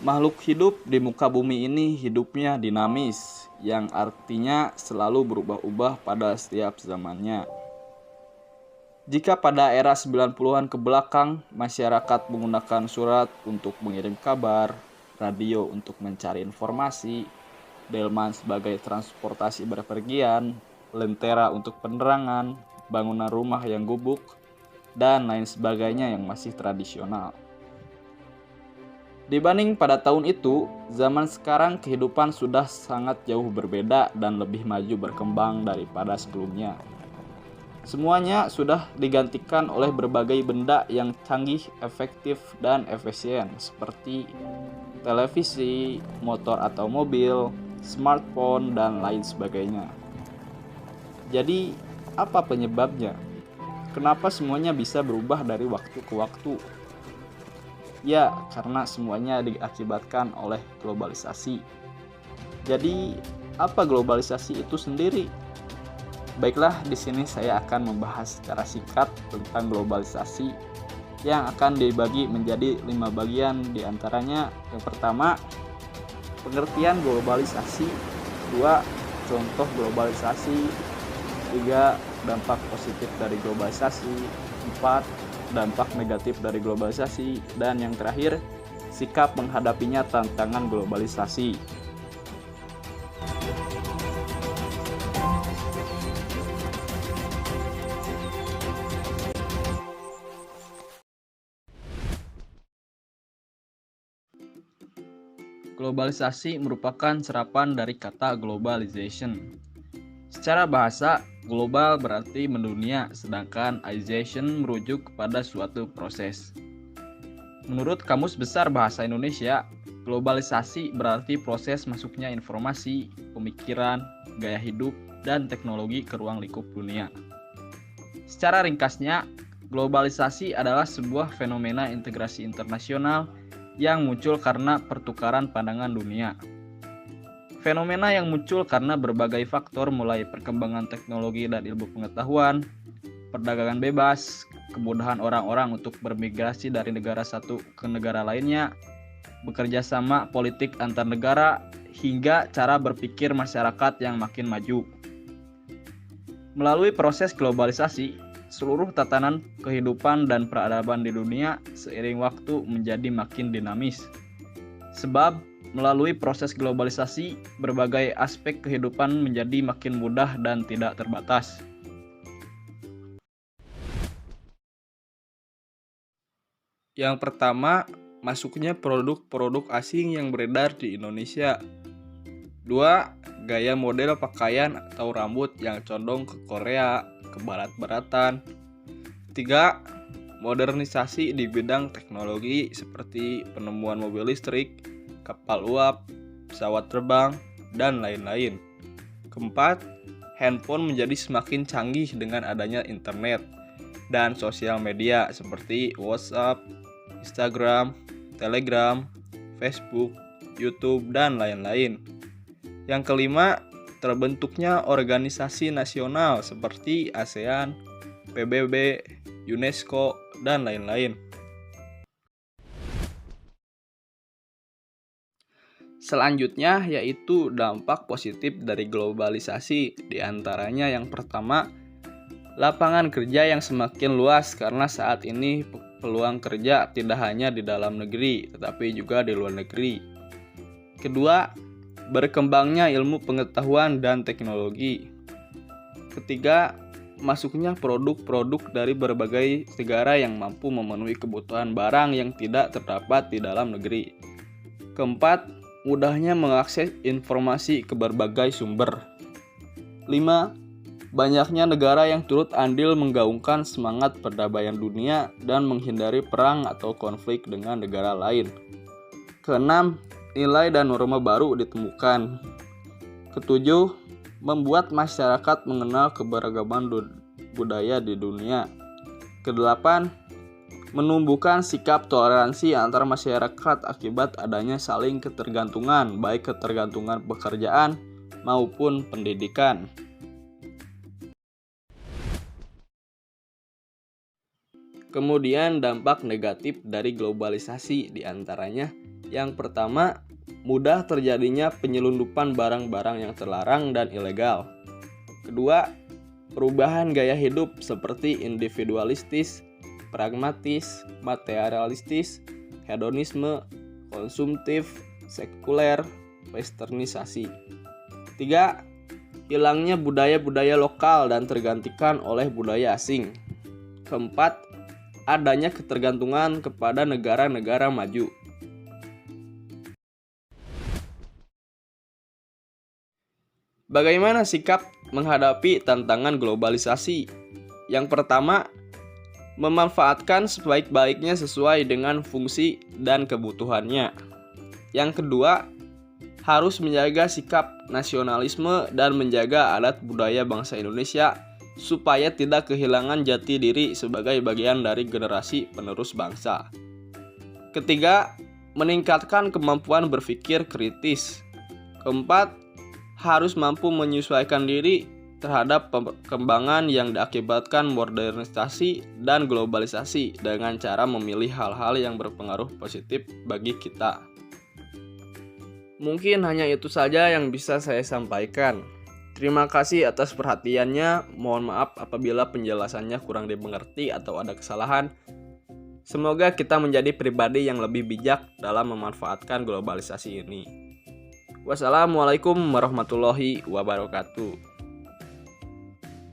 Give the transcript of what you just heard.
Makhluk hidup di muka bumi ini hidupnya dinamis, yang artinya selalu berubah-ubah pada setiap zamannya. Jika pada era 90-an ke belakang, masyarakat menggunakan surat untuk mengirim kabar, radio untuk mencari informasi, delman sebagai transportasi bepergian, lentera untuk penerangan, bangunan rumah yang gubuk, dan lain sebagainya yang masih tradisional. Dibanding pada tahun itu, zaman sekarang kehidupan sudah sangat jauh berbeda dan lebih maju berkembang daripada sebelumnya. Semuanya sudah digantikan oleh berbagai benda yang canggih, efektif, dan efisien seperti televisi, motor atau mobil, smartphone, dan lain sebagainya. Jadi, apa penyebabnya? Kenapa semuanya bisa berubah dari waktu ke waktu? Ya, karena semuanya diakibatkan oleh globalisasi. Jadi, apa globalisasi itu sendiri? Baiklah, di sini saya akan membahas secara singkat tentang globalisasi yang akan dibagi menjadi 5 bagian, diantaranya yang pertama, pengertian globalisasi, 2, contoh globalisasi, 3, dampak positif dari globalisasi, 4, dampak negatif dari globalisasi, dan yang terakhir, sikap menghadapinya tantangan globalisasi. Globalisasi merupakan serapan dari kata globalization. Secara bahasa, global berarti mendunia, sedangkan ization merujuk kepada suatu proses. Menurut Kamus Besar Bahasa Indonesia, globalisasi berarti proses masuknya informasi, pemikiran, gaya hidup, dan teknologi ke ruang lingkup dunia. Secara ringkasnya, globalisasi adalah sebuah fenomena integrasi internasional yang muncul karena pertukaran pandangan dunia. Fenomena yang muncul karena berbagai faktor mulai perkembangan teknologi dan ilmu pengetahuan, perdagangan bebas, kemudahan orang-orang untuk bermigrasi dari negara satu ke negara lainnya, bekerja sama politik antar negara, hingga cara berpikir masyarakat yang makin maju. Melalui proses globalisasi, seluruh tatanan kehidupan dan peradaban di dunia seiring waktu menjadi makin dinamis. Sebab melalui proses globalisasi, berbagai aspek kehidupan menjadi makin mudah dan tidak terbatas. Yang pertama, masuknya produk-produk asing yang beredar di Indonesia. 2. Gaya model pakaian atau rambut yang condong ke Korea, ke barat-baratan. 3. Modernisasi di bidang teknologi seperti penemuan mobil listrik, kapal uap, pesawat terbang, dan lain-lain. Keempat, handphone menjadi semakin canggih dengan adanya internet dan sosial media seperti WhatsApp, Instagram, Telegram, Facebook, YouTube, dan lain-lain. Yang kelima, terbentuknya organisasi nasional seperti ASEAN, PBB, UNESCO, dan lain-lain. Selanjutnya yaitu dampak positif dari globalisasi, diantaranya yang pertama, lapangan kerja yang semakin luas karena saat ini peluang kerja tidak hanya di dalam negeri tetapi juga di luar negeri. Kedua, berkembangnya ilmu pengetahuan dan teknologi. Ketiga, masuknya produk-produk dari berbagai negara yang mampu memenuhi kebutuhan barang yang tidak terdapat di dalam negeri. Keempat, mudahnya mengakses informasi ke berbagai sumber. 5. Banyaknya negara yang turut andil menggaungkan semangat perdamaian dunia dan menghindari perang atau konflik dengan negara lain. Keenam, nilai dan norma baru ditemukan. Ketujuh, membuat masyarakat mengenal keberagaman budaya di dunia. Kedelapan, menumbuhkan sikap toleransi antar masyarakat akibat adanya saling ketergantungan, baik ketergantungan pekerjaan maupun pendidikan. Kemudian dampak negatif dari globalisasi diantaranya Yang pertama, mudah terjadinya penyelundupan barang-barang yang terlarang dan ilegal. Kedua, perubahan gaya hidup seperti individualistis, pragmatis, materialistis, hedonisme, konsumtif, sekuler, westernisasi. Tiga, hilangnya budaya-budaya lokal dan tergantikan oleh budaya asing. Keempat, adanya ketergantungan kepada negara-negara maju. Bagaimana sikap menghadapi tantangan globalisasi? Yang pertama, memanfaatkan sebaik-baiknya sesuai dengan fungsi dan kebutuhannya. Yang kedua, harus menjaga sikap nasionalisme dan menjaga adat budaya bangsa Indonesia supaya tidak kehilangan jati diri sebagai bagian dari generasi penerus bangsa. Ketiga, meningkatkan kemampuan berpikir kritis. Keempat, harus mampu menyesuaikan diri terhadap perkembangan yang diakibatkan modernisasi dan globalisasi dengan cara memilih hal-hal yang berpengaruh positif bagi kita. Mungkin hanya itu saja yang bisa saya sampaikan. Terima kasih atas perhatiannya. Mohon maaf apabila penjelasannya kurang dimengerti atau ada kesalahan. Semoga kita menjadi pribadi yang lebih bijak dalam memanfaatkan globalisasi ini. Wassalamualaikum warahmatullahi wabarakatuh.